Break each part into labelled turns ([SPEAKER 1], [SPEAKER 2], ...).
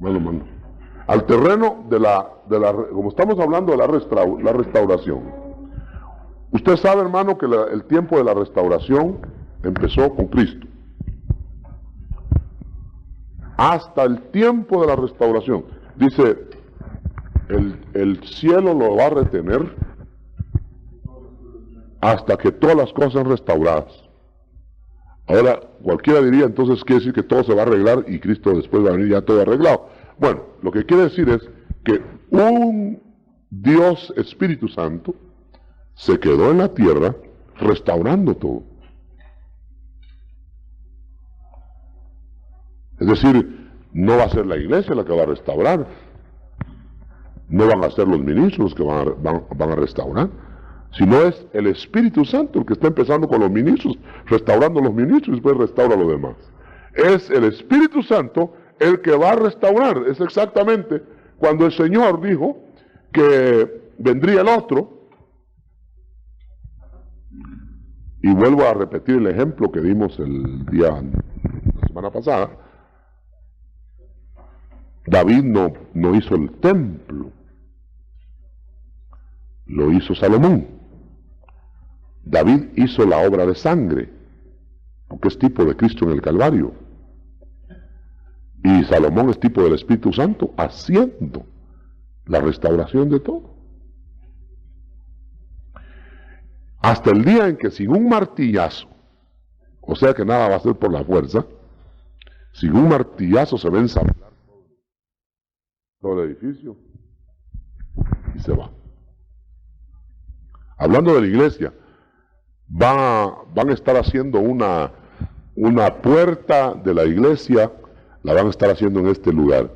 [SPEAKER 1] Mano. Al terreno como estamos hablando de la restauración. Usted sabe, hermano, que el tiempo de la restauración empezó con Cristo. Hasta el tiempo de la restauración. Dice, el cielo lo va a retener hasta que todas las cosas sean restauradas. Ahora, cualquiera diría, entonces quiere decir que todo se va a arreglar y Cristo después va a venir ya todo arreglado. Bueno, lo que quiere decir es que un Dios Espíritu Santo se quedó en la tierra restaurando todo. Es decir, no va a ser la iglesia la que va a restaurar, no van a ser los ministros los que van a restaurar, sino es el Espíritu Santo el que está empezando con los ministros, restaurando los ministros y después restaura lo demás. Es el Espíritu Santo el que va a restaurar. Es exactamente cuando el Señor dijo que vendría el otro. Y vuelvo a repetir el ejemplo que dimos la semana pasada. David no hizo el templo, lo hizo Salomón. David hizo la obra de sangre, porque es tipo de Cristo en el Calvario. Y Salomón es tipo del Espíritu Santo, haciendo la restauración de todo. Hasta el día en que sin un martillazo, o sea que nada va a ser por la fuerza, sin un martillazo se va a ensamblar todo el edificio y se va. Hablando de la iglesia, van a estar haciendo una puerta de la iglesia, la van a estar haciendo en este lugar.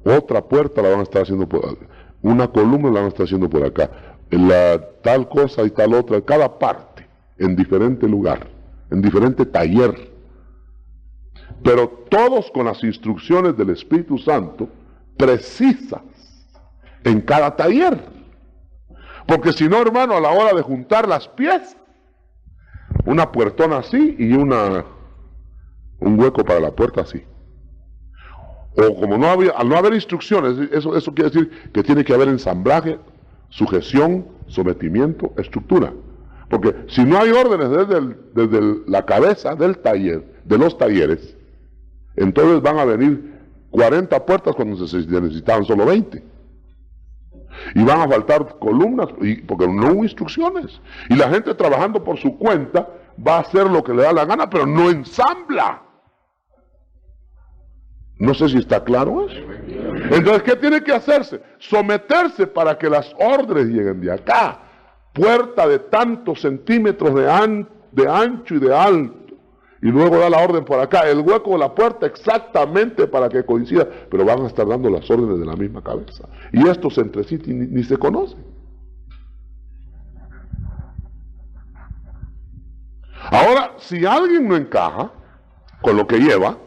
[SPEAKER 1] Otra puerta la van a estar haciendo una columna la van a estar haciendo por acá. Tal cosa y tal otra, cada parte, en diferente lugar, en diferente taller. Pero todos con las instrucciones del Espíritu Santo precisas en cada taller. Porque si no, hermano, a la hora de juntar las piezas, una puertona así y un hueco para la puerta así. O como al no haber instrucciones, eso quiere decir que tiene que haber ensamblaje, sujeción, sometimiento, estructura. Porque si no hay órdenes desde la cabeza del taller, de los talleres, entonces van a venir 40 puertas cuando se necesitaban solo 20. Y van a faltar columnas, porque no hubo instrucciones. Y la gente trabajando por su cuenta va a hacer lo que le da la gana, pero no ensambla. No sé si está claro eso. Entonces, ¿qué tiene que hacerse? Someterse para que las órdenes lleguen de acá. Puerta de tantos centímetros de ancho y de alto. Y luego da la orden por acá. El hueco de la puerta exactamente para que coincida. Pero van a estar dando las órdenes de la misma cabeza. Y estos entre sí ni se conocen. Ahora, si alguien no encaja con lo que lleva,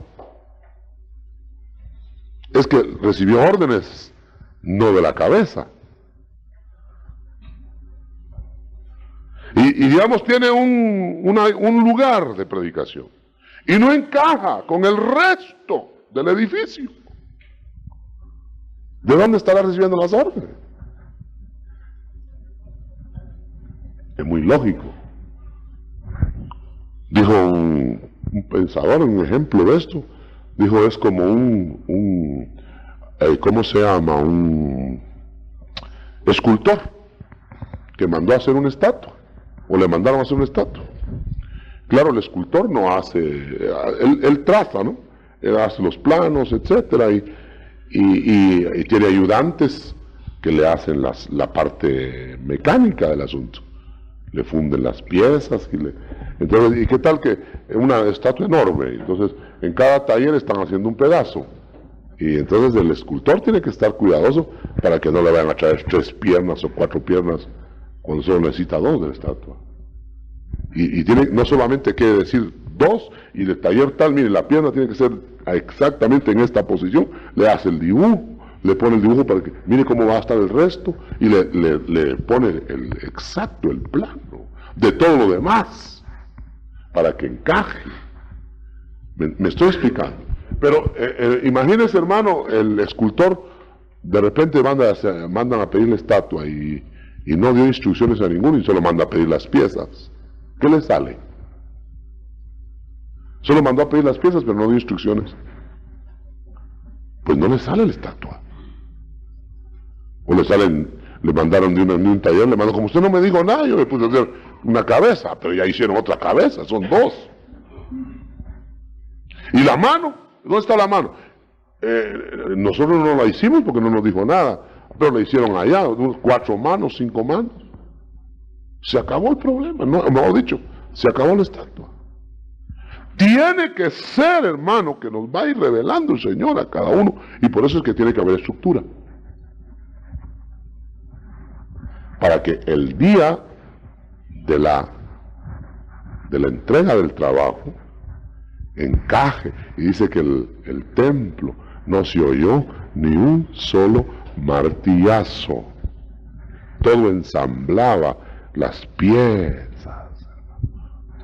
[SPEAKER 1] es que recibió órdenes no de la cabeza. Y digamos tiene un lugar de predicación y no encaja con el resto del edificio. ¿De dónde estará recibiendo las órdenes? Es muy lógico. Dijo un pensador, un ejemplo de esto, dijo, es como ¿cómo se llama? Un escultor que mandó a hacer una estatua, o le mandaron a hacer una estatua. Claro, el escultor no hace, él traza, ¿no? Él hace los planos, etcétera, y tiene ayudantes que le hacen la parte mecánica del asunto. Le funden las piezas, entonces, ¿y qué tal que una estatua enorme? Entonces, en cada taller están haciendo un pedazo. Y entonces el escultor tiene que estar cuidadoso para que no le vayan a traer 3 piernas o 4 piernas cuando solo necesita 2 de la estatua. Y tiene, no solamente quiere decir 2, y del taller tal, mire, la pierna tiene que ser exactamente en esta posición, le hace el dibujo, le pone el dibujo para que mire cómo va a estar el resto, y le pone el plano de todo lo demás, para que encaje. ¿Me estoy explicando? Pero imagínese, hermano, el escultor de repente mandan a pedir la estatua y no dio instrucciones a ninguno y solo manda a pedir las piezas. ¿Qué le sale? Solo mandó a pedir las piezas, pero no dio instrucciones. Pues no le sale la estatua. O le mandaron de un taller, le mandó, como usted no me dijo nada, yo me puse a hacer una cabeza, pero ya hicieron otra cabeza, son dos. ¿Y la mano? ¿Dónde está la mano? Nosotros no la hicimos porque no nos dijo nada, pero la hicieron allá, 4 manos, 5 manos. Se acabó el problema, mejor dicho, se acabó la estatua. Tiene que ser, hermano, que nos va a ir revelando el Señor a cada uno, y por eso es que tiene que haber estructura. Para que el día de la entrega del trabajo encaje, y dice que el templo no se oyó ni un solo martillazo, todo ensamblaba las piezas,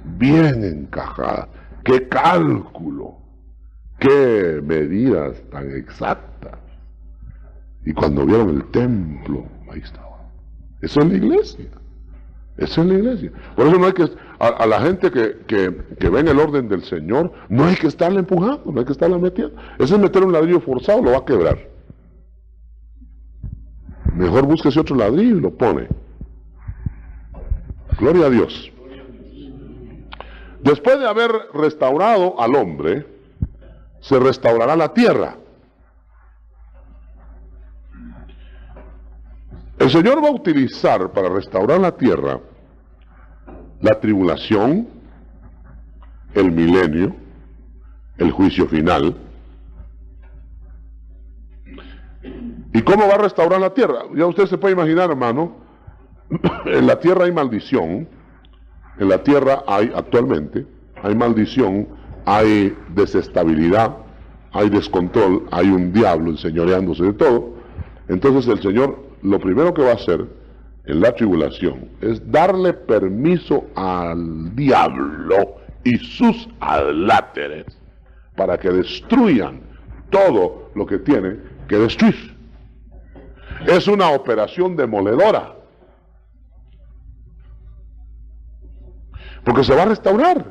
[SPEAKER 1] bien encajadas. ¡Qué cálculo! ¡Qué medidas tan exactas! Y cuando vieron el templo, ahí estaba. Eso es la iglesia. Eso es la iglesia. Por eso no hay que, a la gente que ve en el orden del Señor, no hay que estarle empujando, no hay que estarle metiendo. Ese es meter un ladrillo forzado, lo va a quebrar. Mejor búsquese otro ladrillo y lo pone. Gloria a Dios. Después de haber restaurado al hombre, se restaurará la tierra. El Señor va a utilizar para restaurar la tierra la tribulación, el milenio, el juicio final. ¿Y cómo va a restaurar la tierra? Ya usted se puede imaginar, hermano, en la tierra hay maldición, en la tierra actualmente hay maldición, hay desestabilidad, hay descontrol, hay un diablo enseñoreándose de todo. Entonces el Señor lo primero que va a hacer en la tribulación es darle permiso al diablo y sus adláteres para que destruyan todo lo que tienen que destruir. Es una operación demoledora, porque se va a restaurar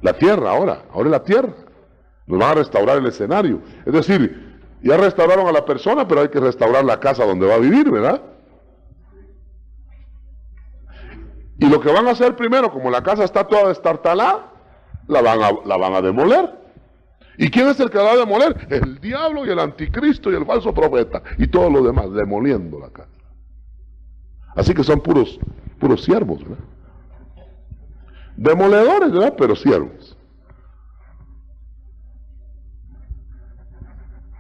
[SPEAKER 1] la tierra ahora es la tierra. Nos van a restaurar el escenario. Es decir, ya restauraron a la persona, pero hay que restaurar la casa donde va a vivir, ¿verdad? Y lo que van a hacer primero, como la casa está toda destartalada, la van a demoler. ¿Y quién es el que la va a demoler? El diablo y el anticristo y el falso profeta y todos los demás, demoliendo la casa. Así que son puros siervos, ¿verdad? Demoledores, ¿verdad? Pero siervos.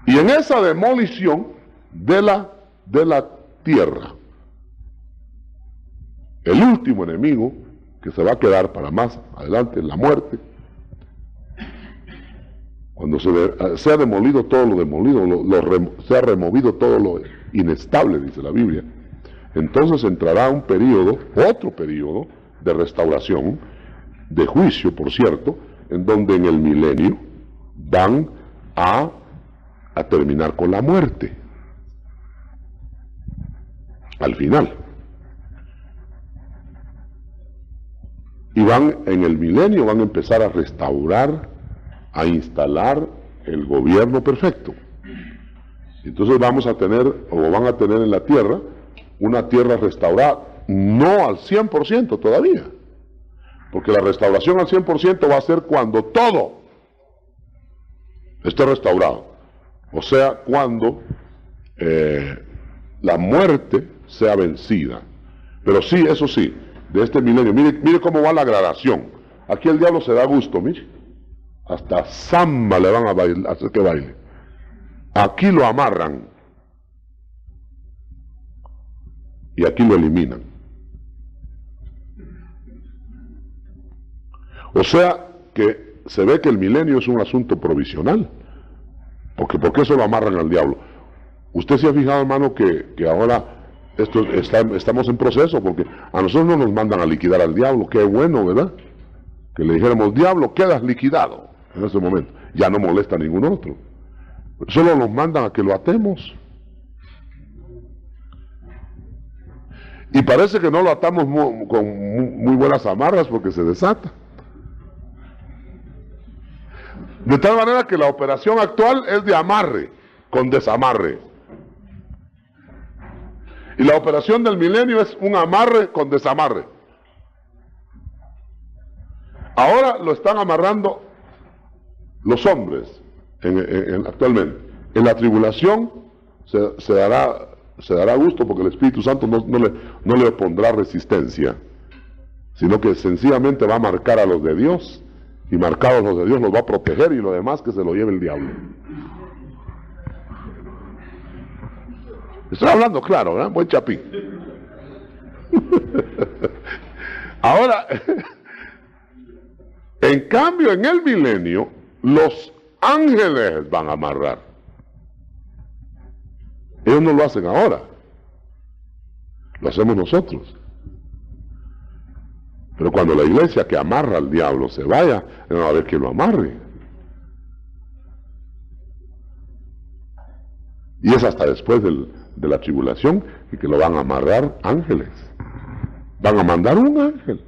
[SPEAKER 1] Y en esa demolición de la tierra, el último enemigo que se va a quedar para más adelante es la muerte. Cuando se ha demolido todo lo demolido, se ha removido todo lo inestable, dice la Biblia, entonces entrará un periodo, otro periodo de restauración, de juicio, por cierto, en donde en el milenio van a terminar con la muerte. Al final. Y en el milenio van a empezar a restaurar, a instalar el gobierno perfecto. Entonces vamos a tener, o van a tener en la tierra, una tierra restaurada, no al 100% todavía, porque la restauración al 100% va a ser cuando todo esté restaurado. O sea, cuando la muerte sea vencida. Pero sí, eso sí, de este milenio, mire cómo va la gradación. Aquí el diablo se da gusto, mire. Hasta samba le van a hacer que baile. Aquí lo amarran. Y aquí lo eliminan. O sea que se ve que el milenio es un asunto provisional. Porque ¿por qué eso lo amarran al diablo? Usted se ha fijado, hermano, que ahora estamos en proceso, porque a nosotros no nos mandan a liquidar al diablo. Qué bueno, ¿verdad? Que le dijéramos, diablo, quedas liquidado en ese momento. ya no molesta a ningún otro. Solo nos mandan a que lo atemos. Y parece que no lo atamos con muy buenas amarras porque se desata. De tal manera que la operación actual es de amarre con desamarre. Y la operación del milenio es un amarre con desamarre. Ahora lo están amarrando los hombres actualmente. En la tribulación se dará gusto porque el Espíritu Santo no le opondrá resistencia, sino que sencillamente va a marcar a los de Dios, y marcados los de Dios los va a proteger, y lo demás que se lo lleve el diablo. Estoy hablando claro, ¿verdad? Buen chapín. Ahora, en cambio, en el milenio, los ángeles van a amarrar. Ellos no lo hacen ahora, lo hacemos nosotros. Pero cuando la iglesia que amarra al diablo se vaya, no va a haber que lo amarre. Y es hasta después de la tribulación que lo van a amarrar ángeles. Van a mandar un ángel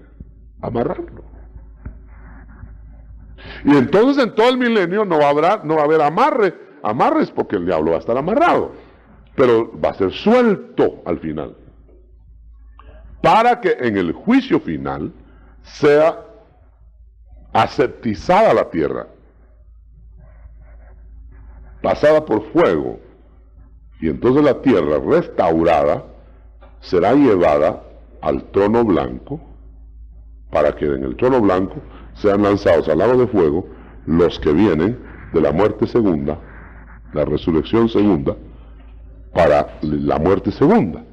[SPEAKER 1] a amarrarlo. Y entonces en todo el milenio no va a haber amarres porque el diablo va a estar amarrado. Pero va a ser suelto al final. Para que en el juicio final sea aseptizada la tierra, pasada por fuego, y entonces la tierra restaurada será llevada al trono blanco, para que en el trono blanco sean lanzados al lago de fuego los que vienen de la muerte segunda, la resurrección segunda, para la muerte segunda.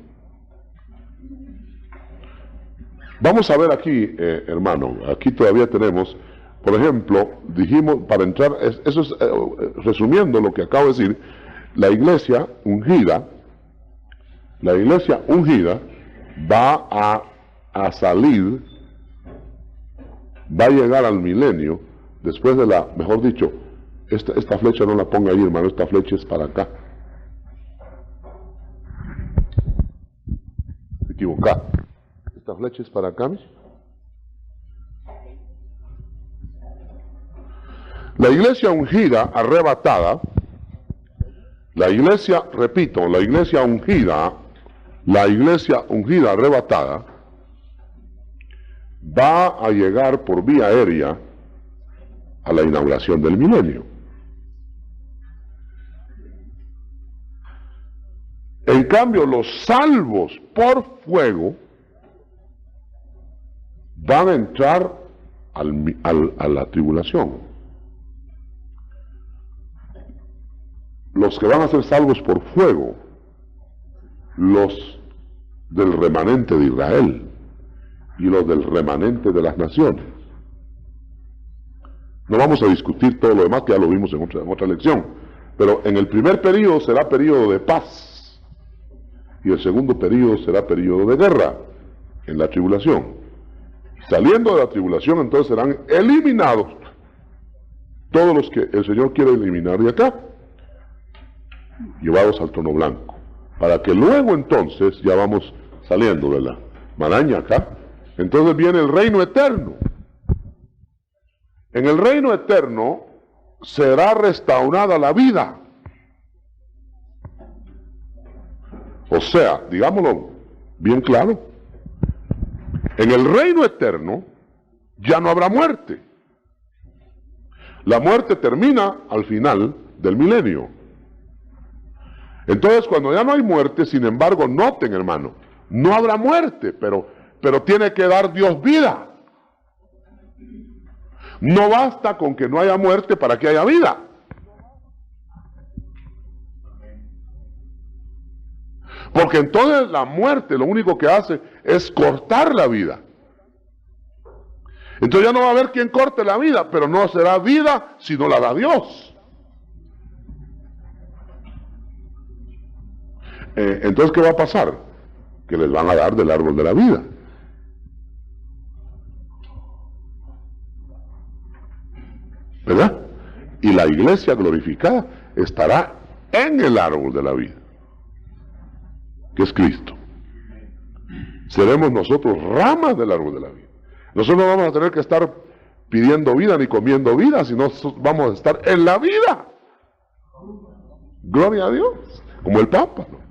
[SPEAKER 1] Vamos a ver aquí, hermano, aquí todavía tenemos, por ejemplo, dijimos, para entrar, eso es, resumiendo lo que acabo de decir, la iglesia ungida va a salir, va a llegar al milenio, después de mejor dicho, esta flecha no la ponga ahí, hermano, esta flecha es para acá. Se equivocá. Esta flecha es para acá. La iglesia ungida, arrebatada, la iglesia ungida, arrebatada, va a llegar por vía aérea a la inauguración del milenio. En cambio, los salvos por fuego van a entrar a la tribulación. Los que van a ser salvos por fuego, los del remanente de Israel y los del remanente de las naciones. No vamos a discutir todo lo demás, que ya lo vimos en otra lección, pero en el primer periodo será periodo de paz y el segundo periodo será periodo de guerra en la tribulación. Saliendo de la tribulación, entonces serán eliminados todos los que el Señor quiere eliminar de acá, llevados al trono blanco, para que luego entonces, ya vamos saliendo de la maraña acá, entonces viene el reino eterno. En el reino eterno será restaurada la vida. O sea, digámoslo bien claro, en el reino eterno ya no habrá muerte. La muerte termina al final del milenio. Entonces, cuando ya no hay muerte, sin embargo, noten, hermano, no habrá muerte, pero tiene que dar Dios vida. No basta con que no haya muerte para que haya vida. Porque entonces la muerte lo único que hace es cortar la vida. Entonces ya no va a haber quien corte la vida, pero no será vida si no la da Dios. Entonces, ¿qué va a pasar? Que les van a dar del árbol de la vida. ¿Verdad? Y la iglesia glorificada estará en el árbol de la vida, que es Cristo. Seremos nosotros ramas del árbol de la vida. Nosotros no vamos a tener que estar pidiendo vida ni comiendo vida, sino vamos a estar en la vida. Gloria a Dios, como el Papa, ¿no?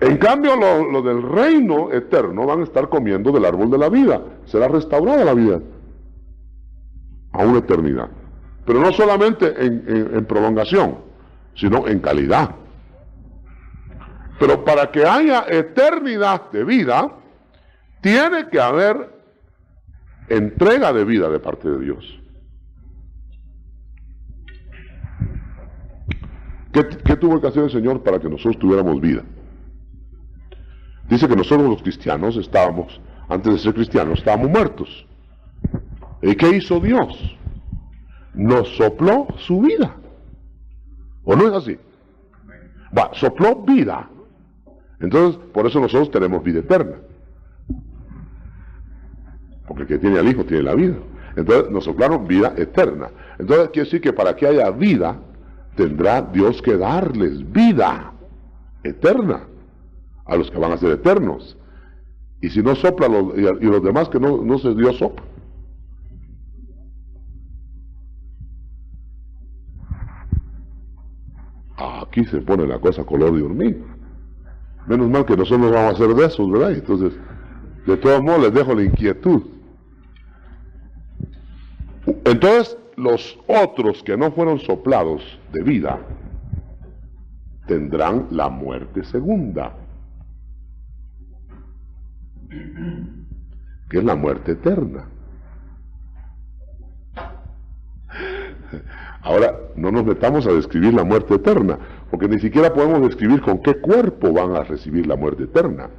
[SPEAKER 1] En cambio, los del reino eterno van a estar comiendo del árbol de la vida. Será restaurada la vida a una eternidad. Pero no solamente en prolongación, sino en calidad. Pero para que haya eternidad de vida, tiene que haber entrega de vida de parte de Dios. ¿Qué tuvo que hacer el Señor para que nosotros tuviéramos vida? Dice que nosotros los cristianos estábamos, antes de ser cristianos, estábamos muertos. ¿Y qué hizo Dios? Nos sopló su vida. ¿O no es así? Sopló vida. Entonces, por eso nosotros tenemos vida eterna. Porque el que tiene al Hijo tiene la vida. Entonces, nos soplaron vida eterna. Entonces, quiere decir que para que haya vida, tendrá Dios que darles vida eterna a los que van a ser eternos. Y si no sopla, y los demás que no se dio sopla. Aquí se pone la cosa color de hormiga. Menos mal que nosotros vamos a hacer de esos, ¿verdad? Entonces, de todos modos les dejo la inquietud. Entonces, los otros que no fueron soplados de vida tendrán la muerte segunda, que es la muerte eterna. Ahora, no nos metamos a describir la muerte eterna, porque ni siquiera podemos describir con qué cuerpo van a recibir la muerte eterna,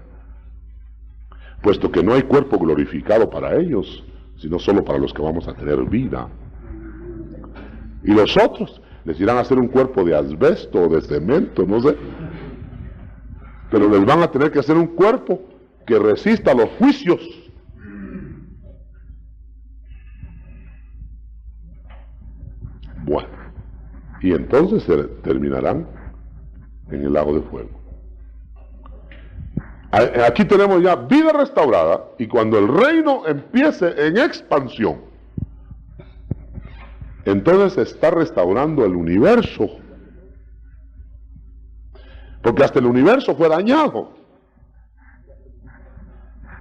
[SPEAKER 1] puesto que no hay cuerpo glorificado para ellos, sino solo para los que vamos a tener vida. Y los otros les irán a hacer un cuerpo de asbesto o de cemento, no sé, pero les van a tener que hacer un cuerpo que resista los juicios. Bueno, y entonces se terminarán en el lago de fuego. Aquí tenemos ya vida restaurada, y cuando el reino empiece en expansión, entonces se está restaurando el universo, porque hasta el universo fue dañado.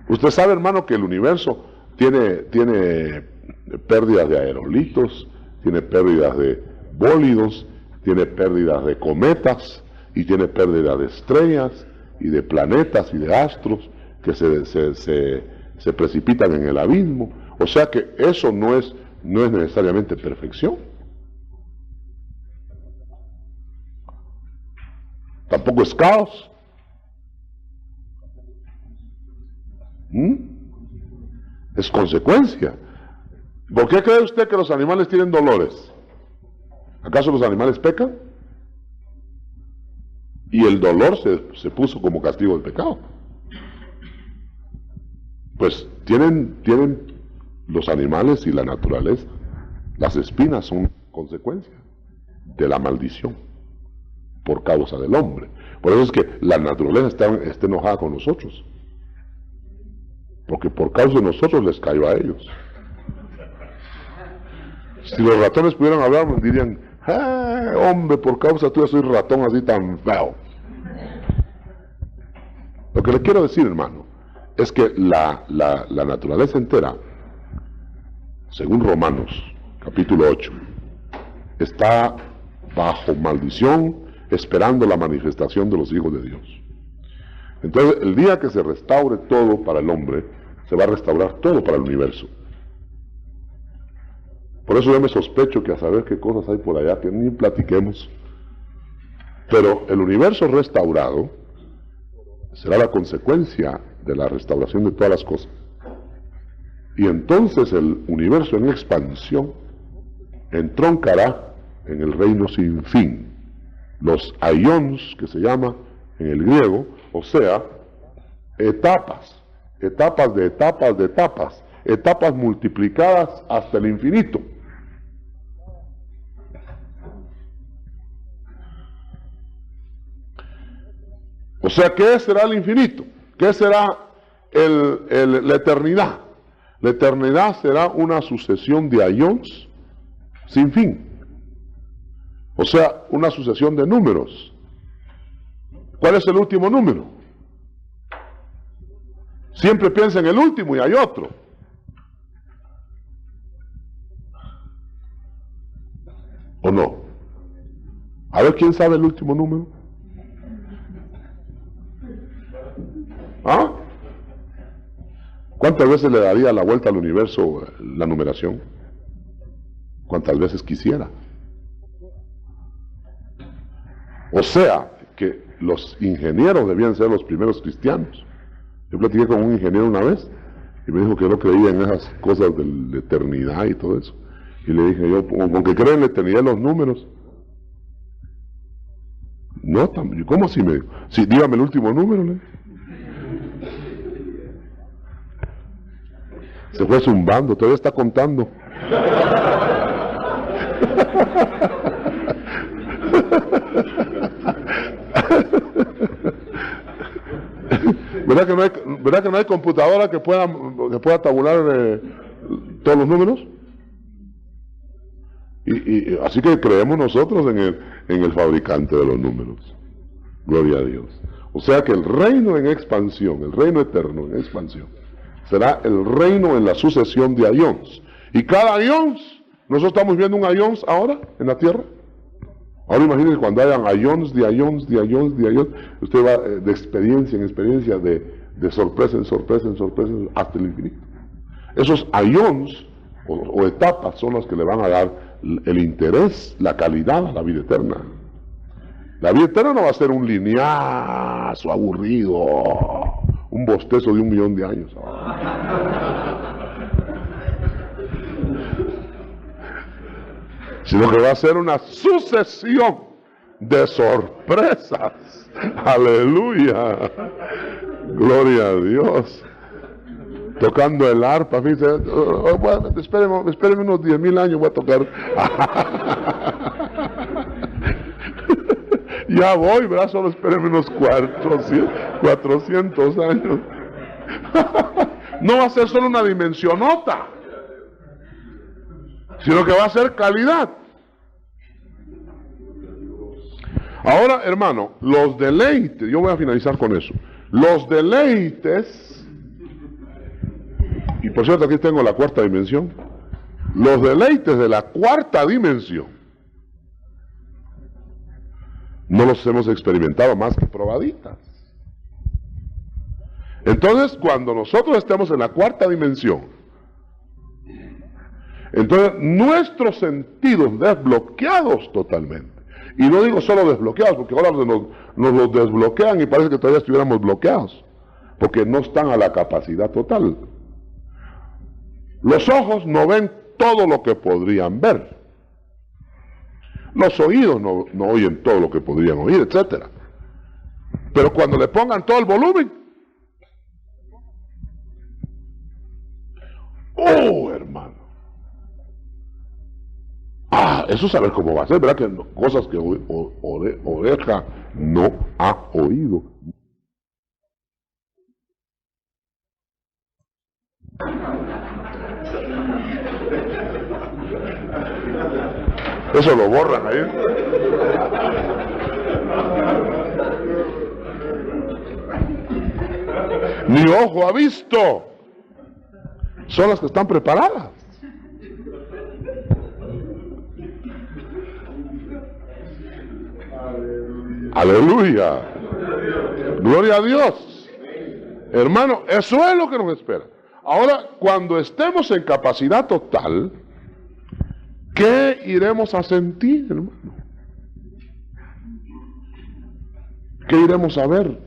[SPEAKER 1] Usted sabe, hermano, que el universo tiene pérdidas de aerolitos, tiene pérdidas de bólidos, tiene pérdidas de cometas, y tiene pérdidas de estrellas, y de planetas y de astros que se precipitan en el abismo. O sea que eso no es necesariamente perfección. Tampoco es caos. Es consecuencia. ¿Por qué cree usted que los animales tienen dolores? ¿Acaso los animales pecan? Y el dolor se puso como castigo del pecado. Pues tienen los animales y la naturaleza, las espinas son consecuencia de la maldición por causa del hombre. Por eso es que la naturaleza está enojada con nosotros, porque por causa de nosotros les cayó a ellos. Si los ratones pudieran hablar, dirían: hombre, por causa tuya soy ratón así tan feo. Lo que le quiero decir, hermano, es que la naturaleza entera, según Romanos capítulo 8, está bajo maldición, esperando la manifestación de los hijos de Dios. Entonces, el día que se restaure todo para el hombre, se va a restaurar todo para el universo. Por eso yo me sospecho que a saber qué cosas hay por allá que ni platiquemos. Pero el universo restaurado será la consecuencia de la restauración de todas las cosas. Y entonces el universo en expansión entroncará en el reino sin fin, los aions, que se llama en el griego, o sea, etapas de etapas multiplicadas hasta el infinito. sea, ¿qué será el infinito? ¿Qué será la eternidad? La eternidad será una sucesión de aions sin fin. O sea, una sucesión de números. ¿Cuál es el último número? Siempre piensa en el último y hay otro. ¿O no? A ver, ¿quién sabe el último número? ¿Ah? ¿Cuántas veces le daría la vuelta al universo la numeración? ¿Cuántas veces quisiera? O sea, que los ingenieros debían ser los primeros cristianos. Yo platiqué con un ingeniero una vez y me dijo que no creía en esas cosas de la eternidad y todo eso. Y le dije yo, ¿con qué creen en la eternidad de los números? No, ¿cómo así me dijo? Sí, dígame el último número, ¿le? Se fue zumbando, todavía está contando. ¿Verdad que no hay computadora que pueda tabular todos los números? Y así que creemos nosotros en el fabricante de los números. Gloria a Dios. O sea que el reino en expansión, el reino eterno en expansión, será el reino en la sucesión de aions. Y cada aions, nosotros estamos viendo un aions ahora en la tierra. Ahora imagínense cuando hayan aions de aions de aions de aions, usted va de experiencia en experiencia, de sorpresa en sorpresa en sorpresa hasta el infinito. Esos aions o etapas son las que le van a dar el interés, la calidad a la vida eterna. La vida eterna no va a ser un lineazo aburrido, un bostezo de 1.000.000 de años. Sino que va a ser una sucesión de sorpresas. Aleluya. Gloria a Dios. Tocando el arpa, fíjese, bueno, espérenme unos 10.000 años, voy a tocar. Ya voy, ¿verdad? Solo espérenme unos 400 años. No va a ser solo una dimensionota, sino que va a ser calidad. Ahora, hermano, los deleites, yo voy a finalizar con eso. Los deleites, y por cierto aquí tengo la cuarta dimensión, los deleites de la cuarta dimensión, no los hemos experimentado más que probaditas. Entonces, cuando nosotros estemos en la cuarta dimensión, entonces nuestros sentidos desbloqueados totalmente, y no digo solo desbloqueados, porque ahora nos los desbloquean y parece que todavía estuviéramos bloqueados, porque no están a la capacidad total. Los ojos no ven todo lo que podrían ver. Los oídos no oyen todo lo que podrían oír, etc. Pero cuando le pongan todo el volumen, ¡oh, hermano! Eso saber cómo va a ser, ¿verdad? Que cosas que oreja no ha oído. Eso lo borran ahí. Ni ojo ha visto. Son las que están preparadas. Aleluya. Gloria a Dios. Hermano, eso es lo que nos espera. Ahora, cuando estemos en capacidad total, ¿qué iremos a sentir, hermano? ¿Qué iremos a ver?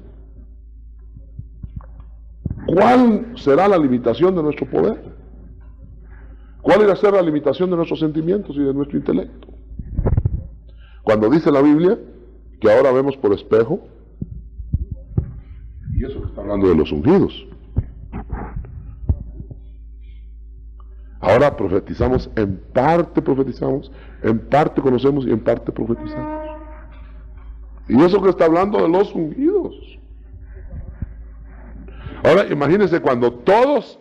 [SPEAKER 1] ¿Cuál será la limitación de nuestro poder? ¿Cuál irá a ser la limitación de nuestros sentimientos y de nuestro intelecto? Cuando dice la Biblia que ahora vemos por espejo, y eso que está hablando de los ungidos. Ahora profetizamos, en parte conocemos y en parte profetizamos. Y eso que está hablando de los ungidos. Ahora, imagínense cuando todos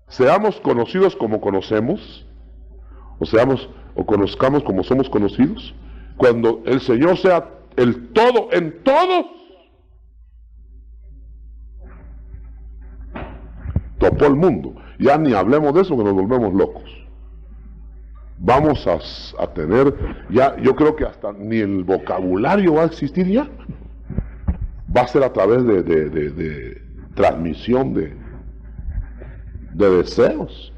[SPEAKER 1] seamos conocidos como conocemos, o conozcamos como somos conocidos, cuando el Señor sea el todo en todos, topó el mundo. Ya ni hablemos de eso, que nos volvemos locos. Vamos a tener, ya yo creo que hasta ni el vocabulario va a existir ya. Va a ser a través de transmisión de deseos.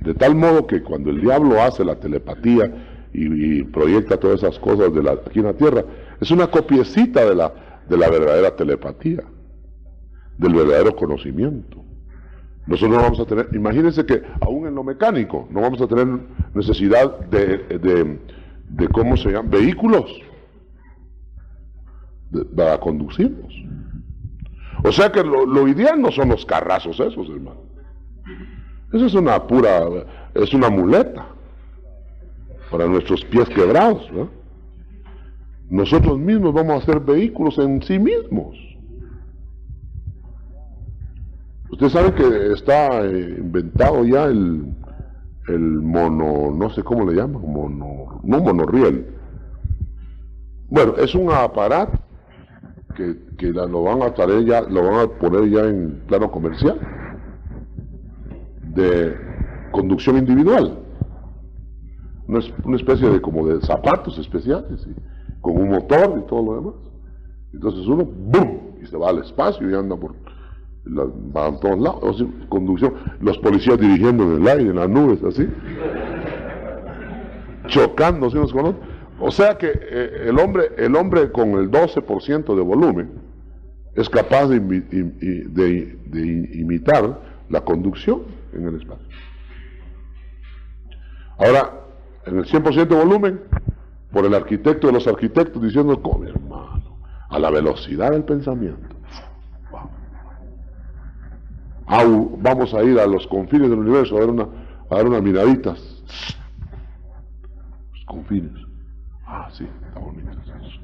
[SPEAKER 1] De tal modo que cuando el diablo hace la telepatía y proyecta todas esas cosas aquí en la tierra, es una copiecita de la verdadera telepatía, del verdadero conocimiento. Nosotros no vamos a tener, imagínense que aún en lo mecánico, no vamos a tener necesidad de ¿cómo se llama? Vehículos para conducirnos. O sea que lo ideal no son los carrazos esos, hermano. Eso es es una muleta para nuestros pies quebrados, ¿no? Nosotros mismos vamos a ser vehículos en sí mismos. Usted sabe que está inventado ya el mono, no sé cómo le llaman, no monorriel. Bueno, es un aparato que lo van a poner ya en plano comercial, de conducción individual. Una especie de como de zapatos especiales, con un motor y todo lo demás. Entonces uno, ¡bum!, y se va al espacio y anda va a todos lados. O sea, conducción, los policías dirigiendo en el aire, en las nubes, así, chocándose unos con otros. O sea que el hombre con el 12% de volumen es capaz de imitar la conducción en el espacio. Ahora, en el 100% de volumen, por el arquitecto de los arquitectos diciendo, ¿cómo, hermano? A la velocidad del pensamiento. Vamos a ir a los confines del universo a dar unas miraditas. Los confines. Sí, está bonito eso.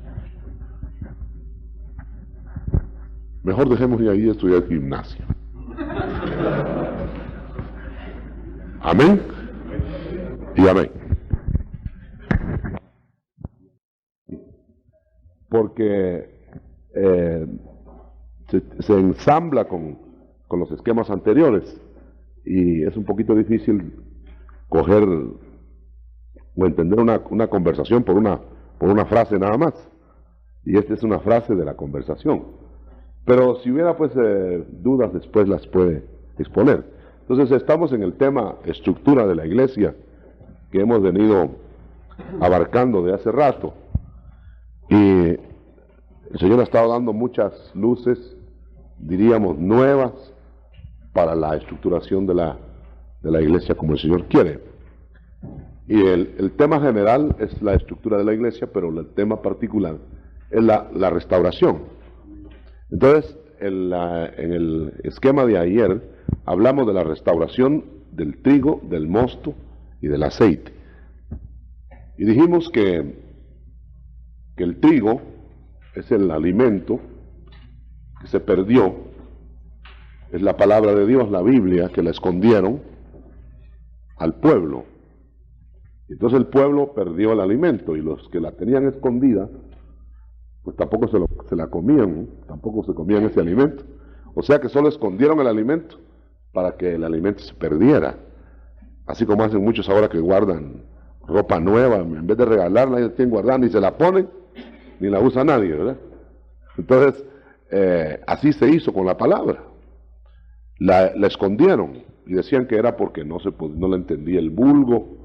[SPEAKER 1] Mejor dejemos de ahí estudiar gimnasia. Amén y amén. Porque se ensambla con los esquemas anteriores y es un poquito difícil coger o entender una conversación por una frase nada más. Y esta es una frase de la conversación. Pero si hubiera dudas, después las puede exponer. Entonces estamos en el tema estructura de la iglesia que hemos venido abarcando de hace rato. Y el Señor ha estado dando muchas luces, diríamos nuevas, para la estructuración de la iglesia como el Señor quiere. Y el tema general es la estructura de la iglesia, pero el tema particular es la restauración. Entonces, en el esquema de ayer, hablamos de la restauración del trigo, del mosto y del aceite. Y dijimos que el trigo es el alimento que se perdió, es la palabra de Dios, la Biblia, que la escondieron al pueblo. Entonces el pueblo perdió el alimento y los que la tenían escondida, pues tampoco se la comían, tampoco se comían ese alimento. O sea que solo escondieron el alimento para que el alimento se perdiera. Así como hacen muchos ahora que guardan ropa nueva, en vez de regalarla, ellos tienen guardada, ni se la ponen, ni la usa nadie, ¿verdad? Entonces, así se hizo con la palabra. La escondieron y decían que era porque no la entendía el vulgo,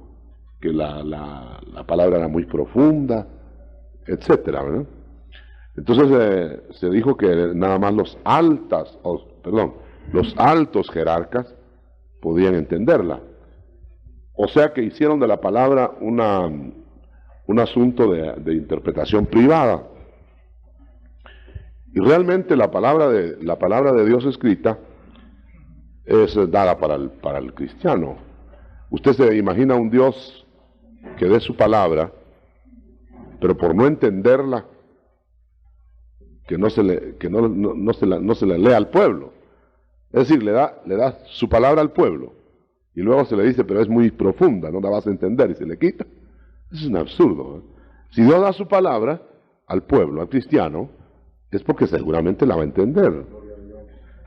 [SPEAKER 1] que la palabra era muy profunda, etcétera, ¿verdad? Entonces se dijo que nada más los altos jerarcas podían entenderla. O sea que hicieron de la palabra un asunto de interpretación privada. Y realmente la palabra de Dios escrita es dada para el cristiano. Usted se imagina un Dios que dé su palabra, pero por no entenderla, que no se le lea al pueblo. Es decir, le da su palabra al pueblo y luego se le dice, pero es muy profunda, no la vas a entender, y se le quita. Eso es un absurdo, ¿eh? Si Dios da su palabra al pueblo, al cristiano, es porque seguramente la va a entender.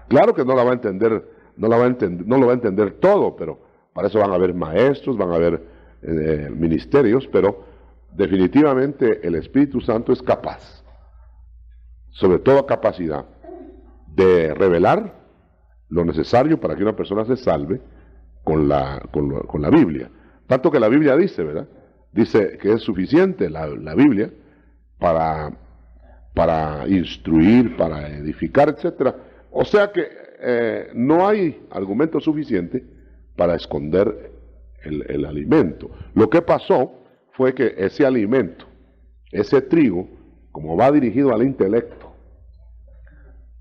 [SPEAKER 1] Claro que no la va a entender, no lo va a entender todo, pero para eso van a haber maestros, van a haber ministerios, pero definitivamente el Espíritu Santo es capaz, sobre toda capacidad, de revelar lo necesario para que una persona se salve con la Biblia. Tanto que la Biblia dice, ¿verdad? Dice que es suficiente la Biblia para instruir, para edificar, etc. O sea que no hay argumento suficiente para esconder el alimento. Lo que pasó fue que ese alimento, ese trigo, como va dirigido al intelecto,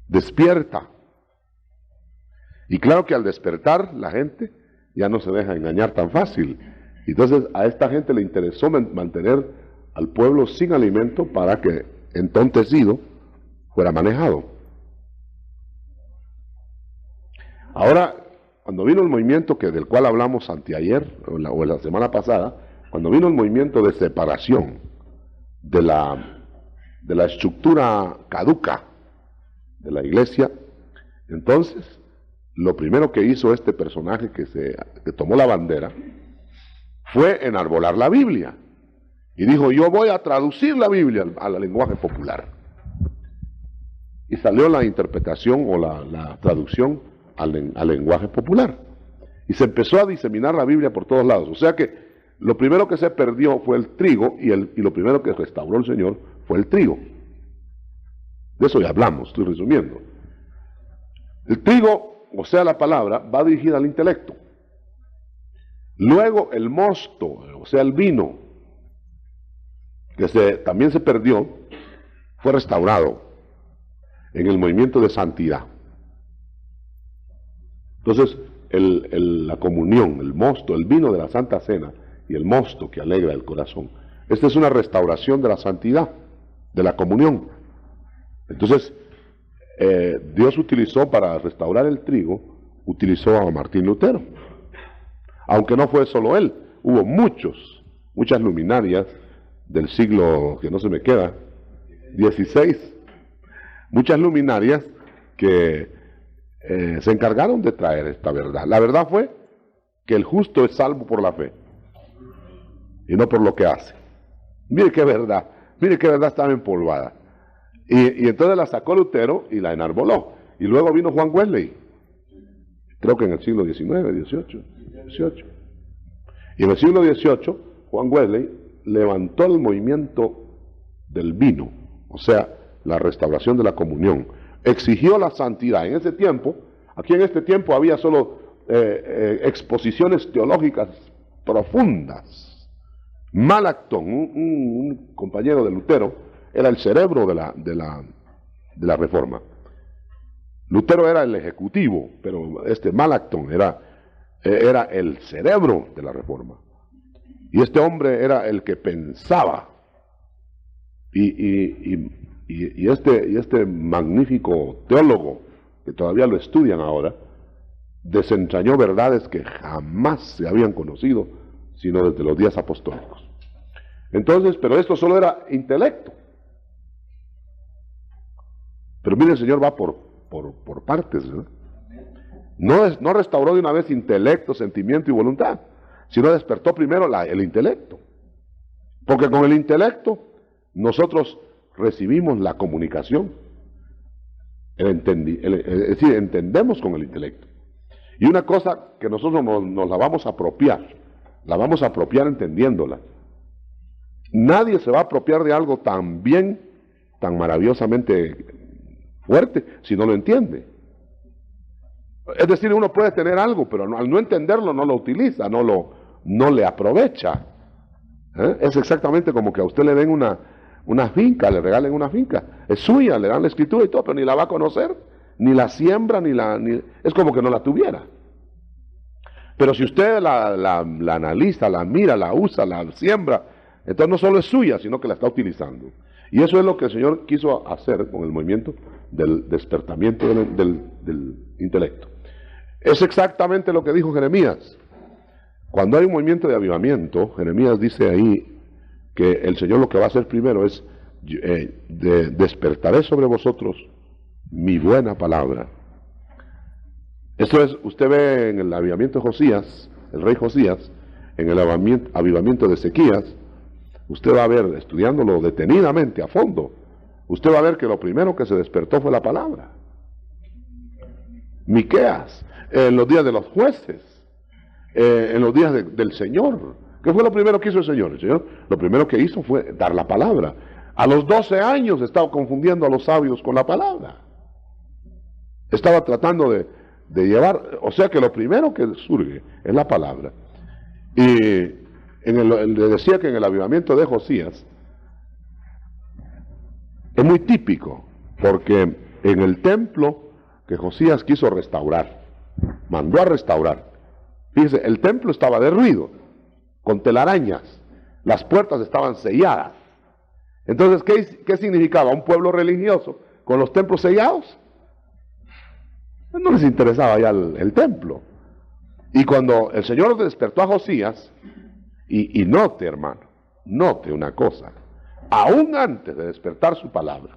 [SPEAKER 1] despierta. Y claro que al despertar la gente ya no se deja engañar tan fácil. Entonces a esta gente le interesó mantener al pueblo sin alimento para que entontecido fuera manejado. Ahora, cuando vino el movimiento del cual hablamos anteayer o la semana pasada, cuando vino el movimiento de separación de la estructura caduca de la iglesia, entonces lo primero que hizo este personaje que tomó la bandera fue enarbolar la Biblia y dijo: yo voy a traducir la Biblia al lenguaje popular. Y salió la interpretación o la traducción al lenguaje popular y se empezó a diseminar la Biblia por todos lados. O sea que lo primero que se perdió fue el trigo y lo primero que restauró el Señor fue el trigo. De eso ya hablamos, estoy resumiendo. El trigo, o sea la palabra, va dirigida al intelecto. Luego el mosto, o sea el vino, que también se perdió, fue restaurado en el movimiento de santidad. Entonces la comunión, el mosto, el vino de la Santa Cena y el mosto que alegra el corazón, esta es una restauración de la santidad, de la comunión. Entonces Dios utilizó para restaurar el trigo, utilizó a Martín Lutero. Aunque no fue solo él, hubo muchas luminarias del siglo, que no se me queda, 16, muchas luminarias que se encargaron de traer esta verdad. La verdad fue que el justo es salvo por la fe y no por lo que hace. Mire qué verdad estaba empolvada. Y entonces la sacó Lutero y la enarboló. Y luego vino Juan Wesley, creo que en el siglo XIX, XVIII. Y en el siglo XVIII, Juan Wesley levantó el movimiento del vino, o sea, la restauración de la comunión. Exigió la santidad. En ese tiempo, aquí en este tiempo había solo exposiciones teológicas profundas. Melanchthon, un compañero de Lutero, era el cerebro de la Reforma. Lutero era el ejecutivo, pero Melanchthon era el cerebro de la Reforma. Y este hombre era el que pensaba. Y este magnífico teólogo, que todavía lo estudian ahora, desentrañó verdades que jamás se habían conocido, sino desde los días apostólicos. Entonces, pero esto solo era intelecto. Pero mire, el Señor va por partes, ¿verdad? No restauró de una vez intelecto, sentimiento y voluntad, sino despertó primero el intelecto. Porque con el intelecto nosotros recibimos la comunicación, es decir, entendemos con el intelecto. Y una cosa que nosotros nos la vamos a apropiar entendiéndola. Nadie se va a apropiar de algo tan bien, tan maravillosamente fuerte, si no lo entiende. Es decir, uno puede tener algo, pero al no entenderlo no lo utiliza, no le aprovecha. Es exactamente como que a usted le den una finca, le regalen una finca. Es suya, le dan la escritura y todo, pero ni la va a conocer, ni la siembra, es como que no la tuviera. Pero si usted la analiza, la mira, la usa, la siembra, entonces no solo es suya, sino que la está utilizando. Y eso es lo que el Señor quiso hacer con el movimiento del despertamiento del intelecto. Es exactamente lo que dijo Jeremías. Cuando hay un movimiento de avivamiento, Jeremías dice ahí que el Señor lo que va a hacer primero es despertaré sobre vosotros mi buena palabra. Esto es, usted ve en el avivamiento de Josías, el rey Josías, en el avivamiento de Ezequías, usted va a ver, estudiándolo detenidamente, a fondo, usted va a ver que lo primero que se despertó fue la palabra. Miqueas, en los días de los jueces, en los días del Señor. ¿Qué fue lo primero que hizo el Señor? El Señor lo primero que hizo fue dar la palabra. A los 12 años estaba confundiendo a los sabios con la palabra. Estaba tratando de llevar, o sea que lo primero que surge es la palabra. Y le decía que en el avivamiento de Josías es muy típico, porque en el templo que Josías quiso restaurar, mandó a restaurar. Fíjese, el templo estaba derruido, con telarañas, las puertas estaban selladas. Entonces, ¿qué significaba? ¿Un pueblo religioso con los templos sellados? No les interesaba ya el templo. Y cuando el Señor despertó a Josías, y note, hermano, note una cosa, aún antes de despertar su palabra,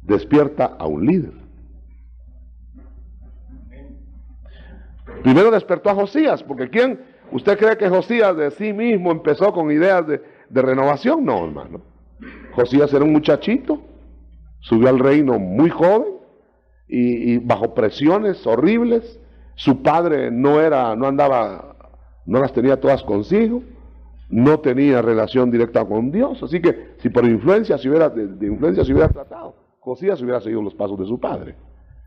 [SPEAKER 1] despierta a un líder. Primero despertó a Josías, porque ¿usted cree que Josías de sí mismo empezó con ideas de renovación? No, hermano. Josías era un muchachito, subió al reino muy joven y bajo presiones horribles. Su padre no las tenía todas consigo, no tenía relación directa con Dios, así que si por influencia de influencia se hubiera tratado, Josías hubiera seguido los pasos de su padre.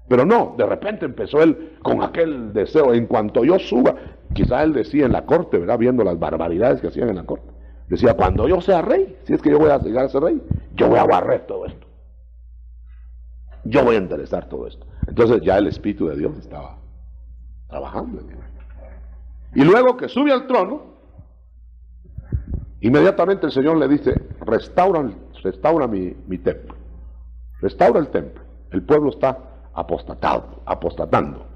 [SPEAKER 1] Pero no, de repente empezó él con aquel deseo, en cuanto yo suba, quizá él decía en la corte, ¿verdad? Viendo las barbaridades que hacían en la corte, decía, cuando yo sea rey, si es que yo voy a llegar a ser rey, yo voy a barrer todo esto, yo voy a enderezar todo esto. Entonces ya el Espíritu de Dios estaba trabajando en él. Y luego que sube al trono, inmediatamente el Señor le dice, restaura mi templo, restaura el templo, el pueblo está apostatando.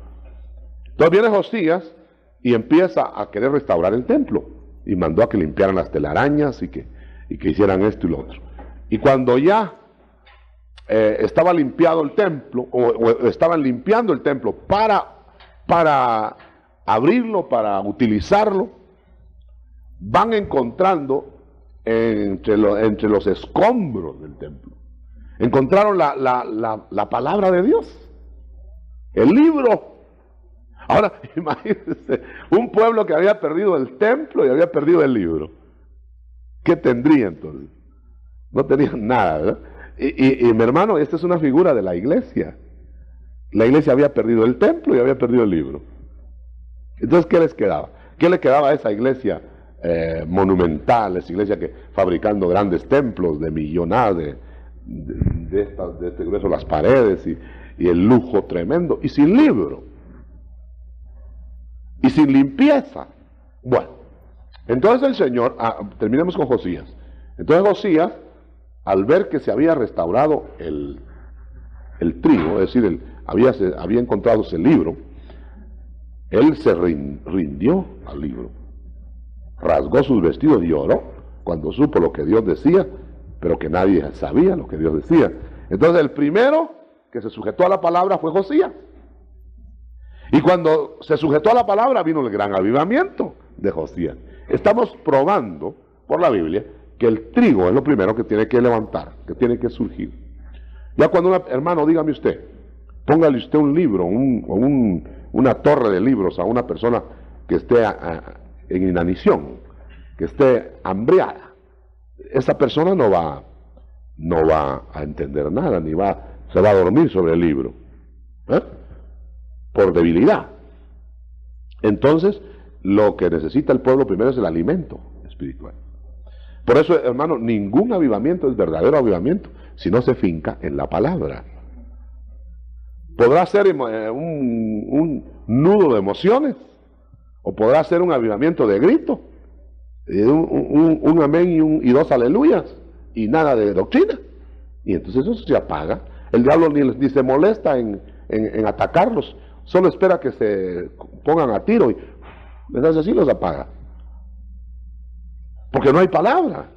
[SPEAKER 1] Entonces viene Josías y empieza a querer restaurar el templo, y mandó a que limpiaran las telarañas y que hicieran esto y lo otro. Y cuando ya estaba limpiado el templo, o estaban limpiando el templo para abrirlo, para utilizarlo, van encontrando entre los escombros del templo, encontraron la palabra de Dios, el libro. Ahora, imagínense, un pueblo que había perdido el templo y había perdido el libro. ¿Qué tendría entonces? No tenían nada, ¿verdad? Y mi hermano, esta es una figura de la iglesia. La iglesia había perdido el templo y había perdido el libro. Entonces, ¿qué les quedaba? ¿Qué le quedaba a esa iglesia monumental, esa iglesia que fabricando grandes templos de millonadas de este grueso, las paredes y el lujo tremendo, y sin libro, y sin limpieza? Bueno, entonces el Señor, terminemos con Josías. Entonces Josías, al ver que se había restaurado el trigo, es decir, había encontrado ese libro, él se rindió al libro, rasgó sus vestidos y lloró cuando supo lo que Dios decía, pero que nadie sabía lo que Dios decía. Entonces el primero que se sujetó a la palabra fue Josías. Y cuando se sujetó a la palabra vino el gran avivamiento de Josías. Estamos probando por la Biblia que el trigo es lo primero que tiene que levantar, que tiene que surgir. Ya cuando hermano, dígame usted, póngale usted un libro, una torre de libros a una persona que esté en inanición, que esté hambriada. Esa persona no va a entender nada, se va a dormir sobre el libro, por debilidad. Entonces, lo que necesita el pueblo primero es el alimento espiritual. Por eso, hermano, ningún avivamiento es verdadero avivamiento si no se finca en la palabra. Podrá ser un nudo de emociones, o podrá ser un avivamiento de grito, un amén y dos aleluyas, y nada de doctrina. Y entonces eso se apaga. El diablo ni se molesta en atacarlos, solo espera que se pongan a tiro y entonces así los apaga. Porque no hay palabra.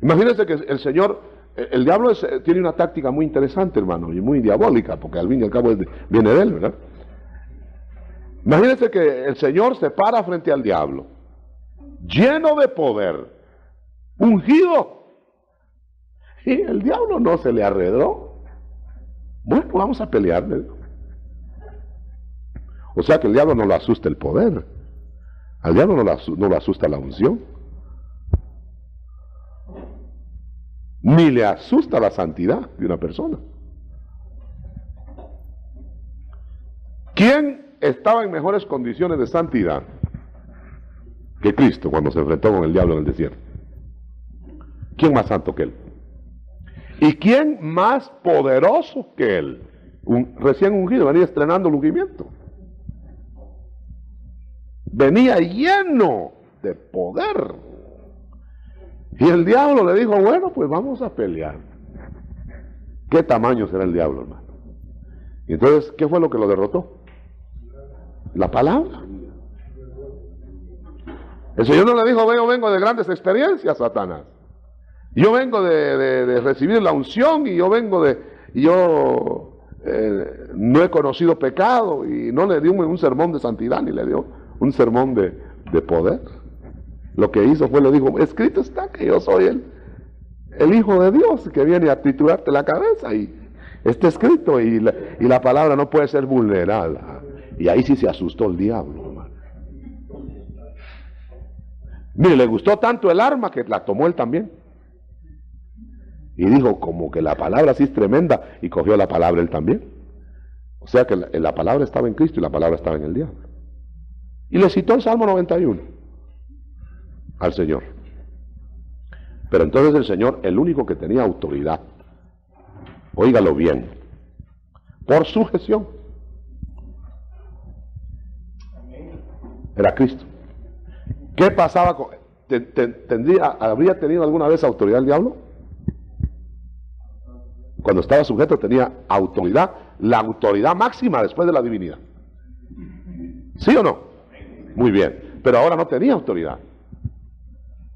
[SPEAKER 1] Imagínense que el Señor, el diablo tiene una táctica muy interesante, hermano, y muy diabólica, porque al fin y al cabo viene de él, ¿verdad? Imagínense que el Señor se para frente al diablo, lleno de poder, ungido, y el diablo no se le arredró. Bueno, vamos a pelear. O sea que el diablo no lo asusta el poder, al diablo no lo asusta la unción, ni le asusta la santidad de una persona. ¿Quién estaba en mejores condiciones de santidad que Cristo cuando se enfrentó con el diablo en el desierto? ¿Quién más santo que él? ¿Y quién más poderoso que él? Recién ungido, venía estrenando el ungimiento. Venía lleno de poder. Y el diablo le dijo, bueno, pues vamos a pelear. ¿Qué tamaño será el diablo, hermano? Y entonces, ¿qué fue lo que lo derrotó? La palabra. El Señor no le dijo, yo vengo de grandes experiencias, Satanás. Yo vengo de recibir la unción y yo vengo no he conocido pecado, y no le dio un sermón de santidad, ni le dio un sermón de poder. Lo que hizo fue, le dijo, escrito está que yo soy el Hijo de Dios que viene a triturarte la cabeza, y está escrito, y la palabra no puede ser vulnerada. Y ahí sí se asustó el diablo, hermano. Mire, le gustó tanto el arma que la tomó él también. Y dijo, como que la palabra sí es tremenda, y cogió la palabra él también. O sea que la palabra estaba en Cristo y la palabra estaba en el diablo. Y le citó el Salmo 91 al Señor. Pero entonces el Señor, el único que tenía autoridad, óigalo bien, por sujeción, era Cristo. ¿Qué pasaba con habría tenido alguna vez autoridad el diablo? Cuando estaba sujeto tenía autoridad, la autoridad máxima después de la divinidad. ¿Sí o no? Muy bien, pero ahora no tenía autoridad.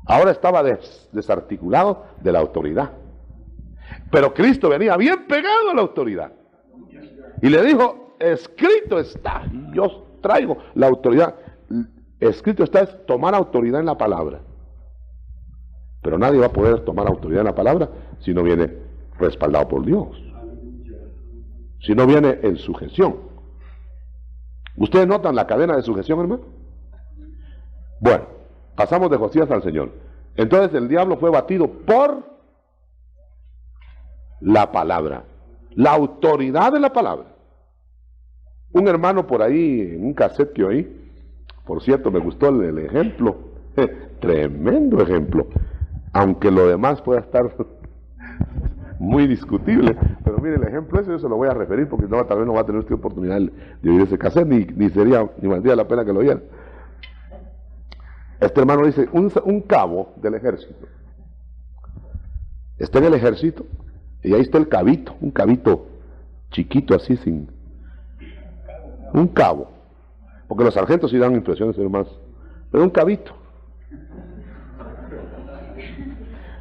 [SPEAKER 1] Ahora estaba desarticulado de la autoridad. Pero Cristo venía bien pegado a la autoridad. Y le dijo, escrito está, yo traigo la autoridad. Escrito está es tomar autoridad en la palabra. Pero nadie va a poder tomar autoridad en la palabra si no viene respaldado por Dios, si no viene en sujeción. ¿Ustedes notan la cadena de sujeción, hermano? Bueno, pasamos de Josías al Señor. Entonces el diablo fue batido por la palabra, la autoridad de la palabra. Un hermano por ahí, en un cassette que oí, por cierto, me gustó el ejemplo, tremendo ejemplo, aunque lo demás pueda estar muy discutible, pero mire, el ejemplo ese yo se lo voy a referir, porque no, tal vez no va a tener usted oportunidad de oír ese cassette, ni valdría la pena que lo oyera. Este hermano dice, un cabo del ejército está en el ejército, y ahí está el cabito, un cabito chiquito así, un cabo, porque los sargentos sí dan impresiones, hermanos, pero un cabito.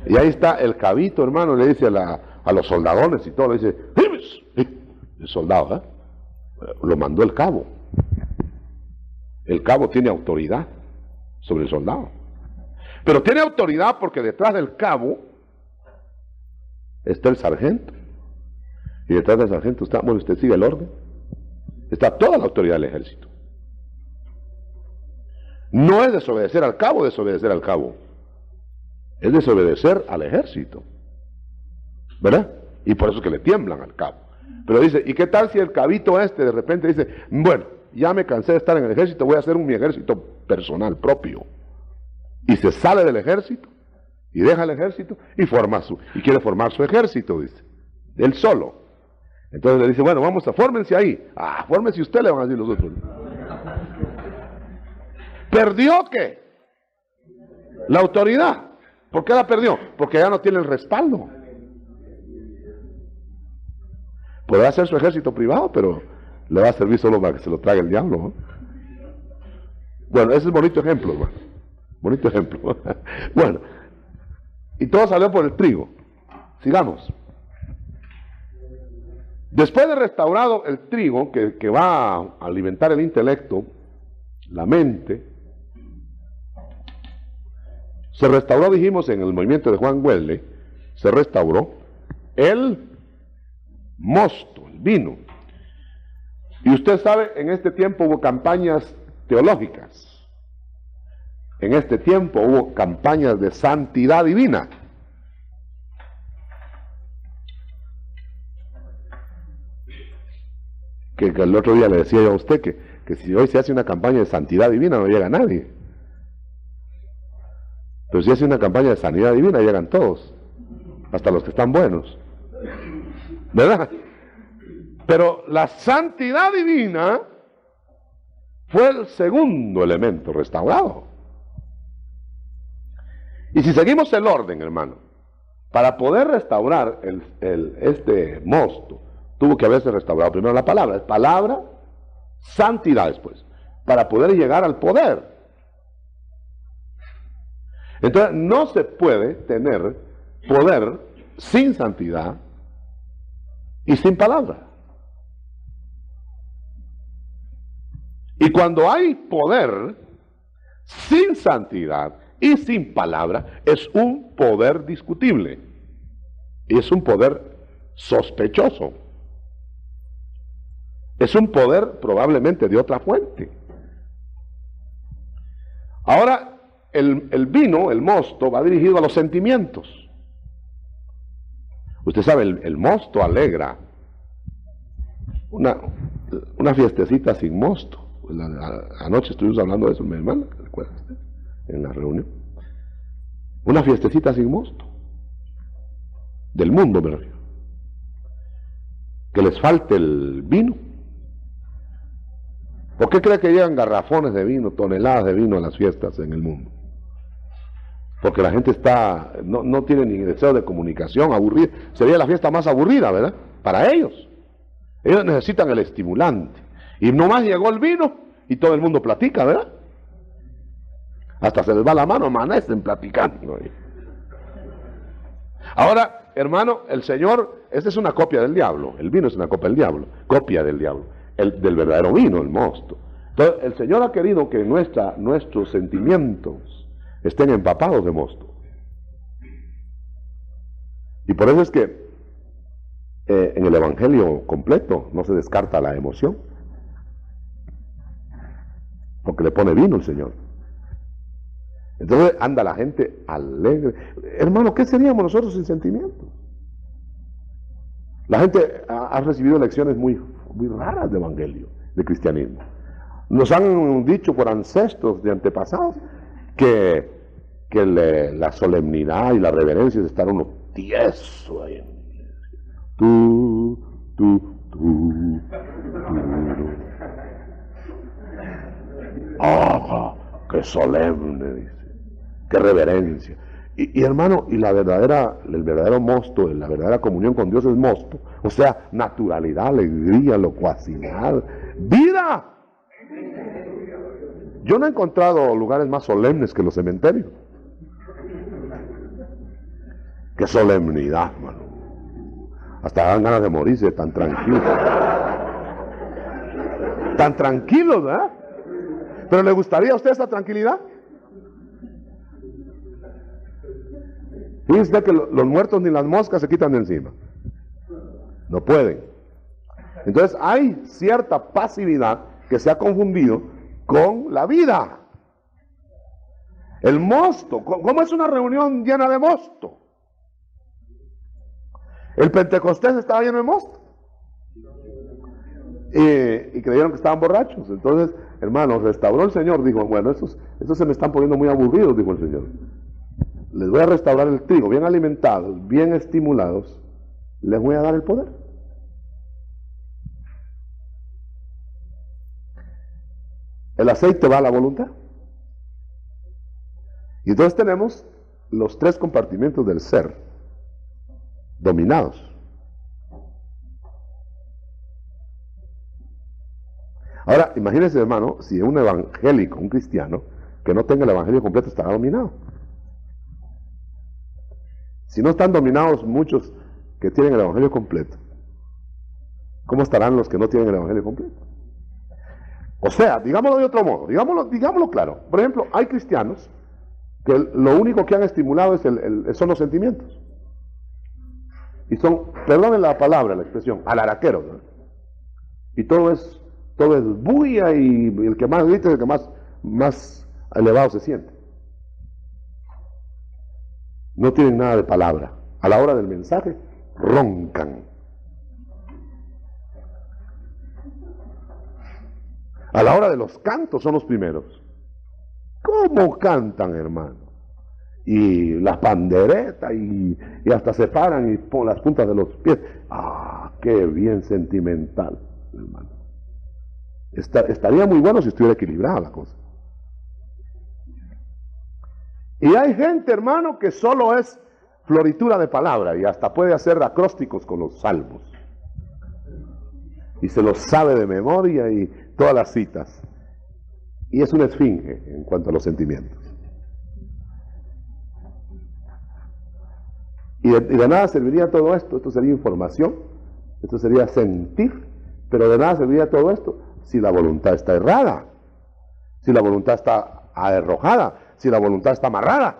[SPEAKER 1] Y ahí está el cabito, hermano, le dice a los soldadones y todo, le dice, el soldado, lo mandó el cabo. El cabo tiene autoridad sobre el soldado. Pero tiene autoridad porque detrás del cabo está el sargento. Y detrás del sargento está, bueno, usted sigue el orden, está toda la autoridad del ejército. No es desobedecer al cabo, es desobedecer al ejército, ¿verdad? Y por eso que le tiemblan al cabo. Pero dice, ¿y qué tal si el cabito de repente dice, bueno, ya me cansé de estar en el ejército, voy a hacer mi ejército personal, propio? Y se sale del ejército, y deja el ejército, y quiere formar su ejército, dice, él solo. Entonces le dice, bueno, fórmense ahí. Fórmense usted, le van a decir los otros. ¿Perdió qué? La autoridad. ¿Por qué la perdió? Porque ya no tiene el respaldo. Podrá hacer su ejército privado, pero le va a servir solo para que se lo trague el diablo, ¿no? Bueno, ese es bonito ejemplo, hermano. Bonito ejemplo. Bueno, y todo salió por el trigo. Sigamos. Después de restaurado el trigo, que va a alimentar el intelecto, la mente, se restauró, dijimos en el movimiento de Juan Wesley, se restauró el mosto, el vino. Y usted sabe, en este tiempo hubo campañas teológicas. En este tiempo hubo campañas de santidad divina. Que el otro día le decía yo a usted que si hoy se hace una campaña de santidad divina no llega nadie. Pero si hace una campaña de sanidad divina llegan todos, hasta los que están buenos. ¿Verdad? Pero la santidad divina fue el segundo elemento restaurado. Y si seguimos el orden, hermano, para poder restaurar este mosto, tuvo que haberse restaurado primero la palabra, santidad después, para poder llegar al poder. Entonces, no se puede tener poder sin santidad y sin palabra. Y cuando hay poder sin santidad y sin palabra, es un poder discutible. Y es un poder sospechoso. Es un poder probablemente de otra fuente. Ahora, el vino, el mosto, va dirigido a los sentimientos. Usted sabe, el mosto alegra. Una fiestecita sin mosto. Anoche estuvimos hablando de eso, mi hermana, ¿recuerda usted? En la reunión. Una fiestecita sin mosto. Del mundo, me refiero. Que les falte el vino. ¿Por qué cree que llegan garrafones de vino, toneladas de vino a las fiestas en el mundo? Porque la gente no tiene ni deseo de comunicación, aburrida. Sería la fiesta más aburrida, ¿verdad? Para ellos. Ellos necesitan el estimulante. Y nomás llegó el vino y todo el mundo platica, ¿verdad? Hasta se les va la mano, amanecen platicando. Ahora, hermano, el Señor, esta es una copia del diablo. El vino es una copia del diablo. Del verdadero vino, el mosto. Entonces, el Señor ha querido que nuestros sentimientos estén empapados de mosto. Y por eso es que en el Evangelio completo no se descarta la emoción. Porque le pone vino el Señor. Entonces anda la gente alegre. Hermano, ¿qué seríamos nosotros sin sentimientos? La gente ha recibido lecciones muy raras de evangelio, de cristianismo. Nos han dicho por ancestros de antepasados que la solemnidad y la reverencia es estar uno tieso ahí. Tú. ¡Ah! ¡Qué solemne! Dice. ¡Qué reverencia! Y hermano, el verdadero mosto, la verdadera comunión con Dios es mosto. O sea, naturalidad, alegría, locuacidad, vida. Yo no he encontrado lugares más solemnes que los cementerios. ¡Qué solemnidad, hermano! Hasta dan ganas de morirse, tan tranquilos. Tan tranquilos, ¿verdad? ¿Pero le gustaría a usted esa tranquilidad? Fíjense que los muertos ni las moscas se quitan de encima. No pueden. Entonces hay cierta pasividad que se ha confundido con la vida. El mosto, ¿cómo es una reunión llena de mosto? El Pentecostés estaba lleno de mosto. Y creyeron que estaban borrachos. Entonces, hermanos, restauró el Señor. Dijo, bueno, estos se me están poniendo muy aburridos, dijo el Señor. Les voy a restaurar el trigo, bien alimentados, bien estimulados. Les voy a dar el poder. El aceite va a la voluntad. Y entonces tenemos los tres compartimientos del ser dominados. Ahora, imagínense, hermano, si un evangélico, un cristiano, que no tenga el evangelio completo, estará dominado. Si no están dominados muchos que tienen el evangelio completo, ¿cómo estarán los que no tienen el evangelio completo? O sea, digámoslo de otro modo, digámoslo claro. Por ejemplo, hay cristianos que lo único que han estimulado son los sentimientos. Y son, perdonen la palabra, la expresión, alaraqueros, ¿no? Y todo es bulla, y el que más grita es el que más elevado se siente. No tienen nada de palabra. A la hora del mensaje, roncan. A la hora de los cantos son los primeros. ¿Cómo cantan, hermano? Y las panderetas y hasta se paran y ponen las puntas de los pies. ¡Ah, qué bien sentimental, hermano! Estaría muy bueno si estuviera equilibrada la cosa. Y hay gente, hermano, que solo es floritura de palabra y hasta puede hacer acrósticos con los salmos. Y se los sabe de memoria y todas las citas. Y es una esfinge en cuanto a los sentimientos. Y de nada serviría todo esto. Esto sería información, esto sería sentir, pero de nada serviría todo esto si la voluntad está errada, si la voluntad está arrojada, si la voluntad está amarrada.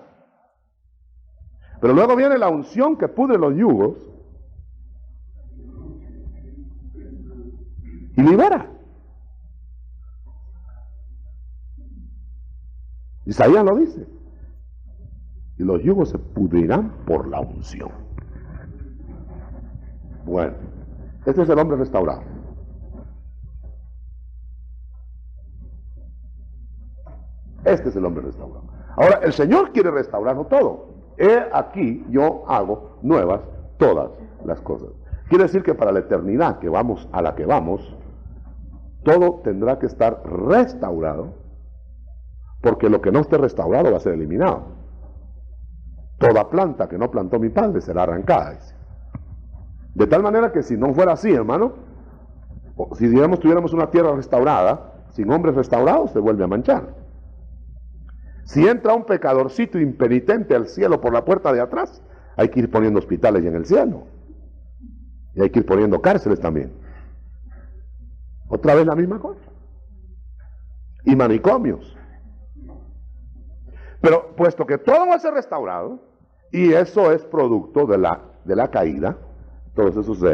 [SPEAKER 1] Pero luego viene la unción que pudre los yugos y libera. Isaías lo dice. Y los yugos se pudrirán por la unción. Bueno, este es el hombre restaurado. Este es el hombre restaurado. Ahora, el Señor quiere restaurarlo todo. He aquí, yo hago nuevas todas las cosas. Quiere decir que para la eternidad a la que vamos, todo tendrá que estar restaurado, porque lo que no esté restaurado va a ser eliminado. Toda planta que no plantó mi padre será arrancada, dice. De tal manera que si no fuera así, hermano, o si digamos tuviéramos una tierra restaurada, sin hombres restaurados se vuelve a manchar. Si entra un pecadorcito impenitente al cielo por la puerta de atrás, hay que ir poniendo hospitales en el cielo. Y hay que ir poniendo cárceles también. Otra vez la misma cosa. Y manicomios. Pero puesto que todo va a ser restaurado, y eso es producto de la caída, todos esos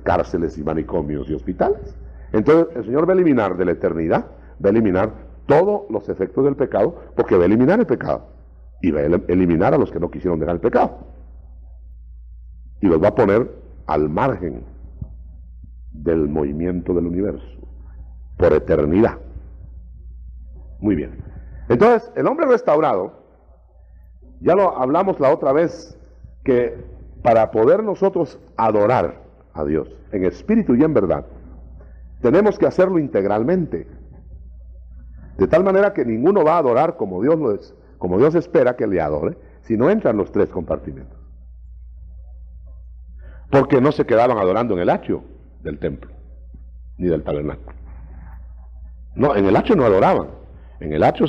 [SPEAKER 1] cárceles y manicomios y hospitales, entonces el Señor va a eliminar de la eternidad, va a eliminar todos los efectos del pecado, porque va a eliminar el pecado, y va a eliminar a los que no quisieron dejar el pecado, y los va a poner al margen del movimiento del universo, por eternidad. Muy bien. Entonces, el hombre restaurado, ya lo hablamos la otra vez, que para poder nosotros adorar a Dios en espíritu y en verdad, tenemos que hacerlo integralmente. De tal manera que ninguno va a adorar como Dios espera que le adore, si no entran los tres compartimentos. Porque no se quedaban adorando en el atrio del templo, ni del tabernáculo. No, en el atrio no adoraban. En el atrio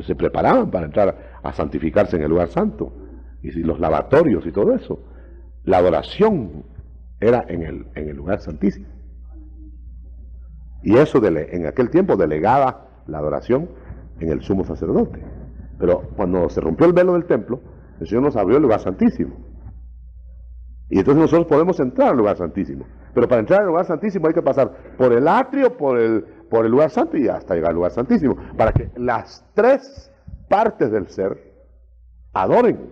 [SPEAKER 1] se preparaban para entrar a santificarse en el lugar santo. Y los lavatorios y todo eso. La adoración era en el lugar santísimo. Y eso en aquel tiempo delegaba la adoración en el sumo sacerdote. Pero cuando se rompió el velo del templo, el Señor nos abrió el lugar santísimo. Y entonces nosotros podemos entrar al lugar santísimo. Pero para entrar al lugar santísimo hay que pasar por el atrio, por el lugar santo y hasta llegar al lugar santísimo, para que las tres partes del ser adoren.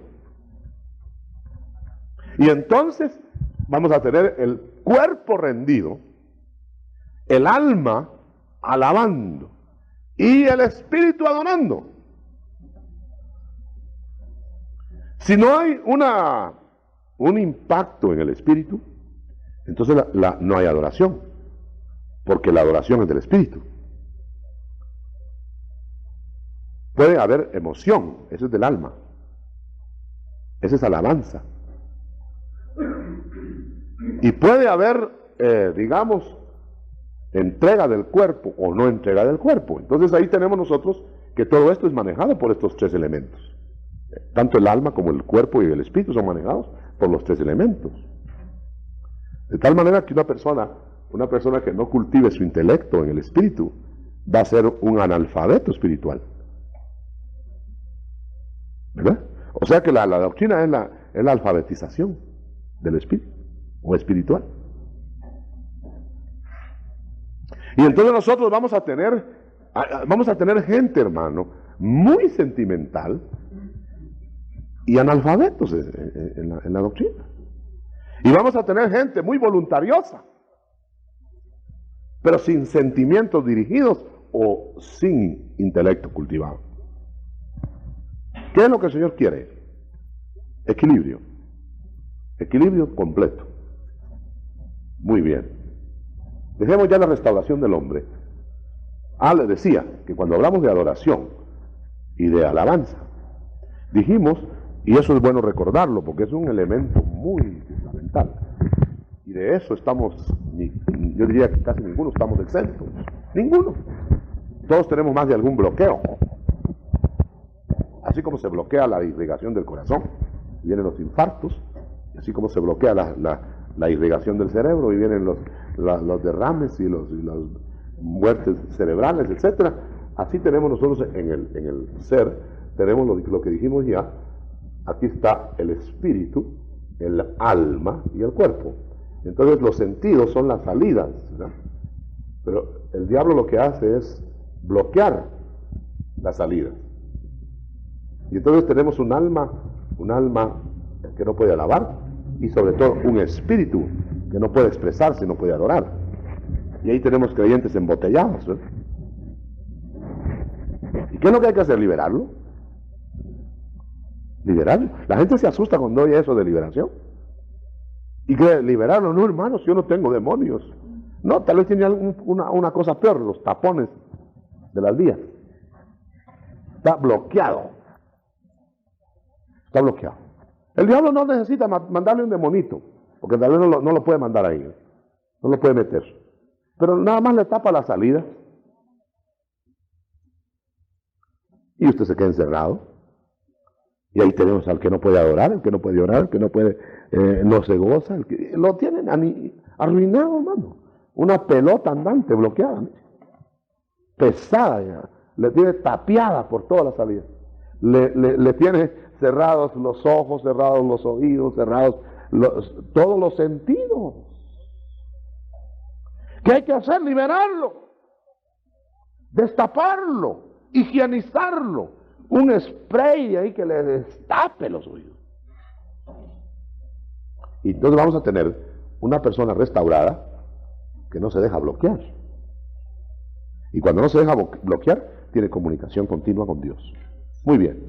[SPEAKER 1] Y entonces vamos a tener el cuerpo rendido, el alma alabando y el espíritu adorando. Si no hay un impacto en el espíritu, entonces no hay adoración, porque la adoración es del espíritu. Puede haber emoción, eso es del alma, Esa es alabanza. Y puede haber, digamos, entrega del cuerpo o no entrega del cuerpo. Entonces ahí tenemos nosotros que todo esto es manejado por estos tres elementos. Tanto el alma como el cuerpo y el espíritu son manejados por los tres elementos. De tal manera que una persona que no cultive su intelecto en el espíritu va a ser un analfabeto espiritual. ¿Verdad? O sea que la doctrina es la alfabetización del espíritu o espiritual. Y entonces nosotros vamos a tener gente, hermano, muy sentimental y analfabetos en la doctrina. Y vamos a tener gente muy voluntariosa, pero sin sentimientos dirigidos o sin intelecto cultivado. ¿Qué es lo que el Señor quiere? Equilibrio. Equilibrio completo. Muy bien. Dejemos ya la restauración del hombre. Le decía que cuando hablamos de adoración y de alabanza, dijimos, y eso es bueno recordarlo porque es un elemento muy fundamental, y de eso yo diría que casi ninguno estamos exentos. Ninguno. Todos tenemos más de algún bloqueo. Así como se bloquea la irrigación del corazón, y vienen los infartos, así como se bloquea la irrigación del cerebro y vienen los derrames y las muertes cerebrales, etcétera. Así tenemos nosotros en el ser, tenemos lo que dijimos ya. Aquí está el espíritu, el alma y el cuerpo. Entonces los sentidos son las salidas, ¿verdad? Pero el diablo lo que hace es bloquear las salidas. Y entonces tenemos un alma que no puede alabar, y sobre todo un espíritu que no puede expresarse, no puede adorar. Y ahí tenemos creyentes embotellados, ¿verdad? ¿Y qué es lo que hay que hacer? ¿Liberarlo? Liberarlo. La gente se asusta cuando oye eso de liberación. Y cree, liberarlo, no, hermanos, yo no tengo demonios. No, tal vez tiene una cosa peor, los tapones de las vías. Está bloqueado. Está bloqueado. El diablo no necesita mandarle un demonito, porque tal vez no lo puede mandar ahí, no lo puede meter. Pero nada más le tapa la salida. Y usted se queda encerrado. Y ahí tenemos al que no puede adorar, el que no puede orar, el que no puede, no se goza, lo tienen arruinado, hermano. Una pelota andante bloqueada, ¿no? Pesada ya, le tiene tapiada por todas las salidas. Le tiene cerrados los ojos, cerrados los oídos, cerrados todos los sentidos. ¿Qué hay que hacer? Liberarlo, destaparlo, higienizarlo. Un spray ahí que le destape los oídos. Y entonces vamos a tener una persona restaurada que no se deja bloquear. Y cuando no se deja bloquear, tiene comunicación continua con Dios. Muy bien.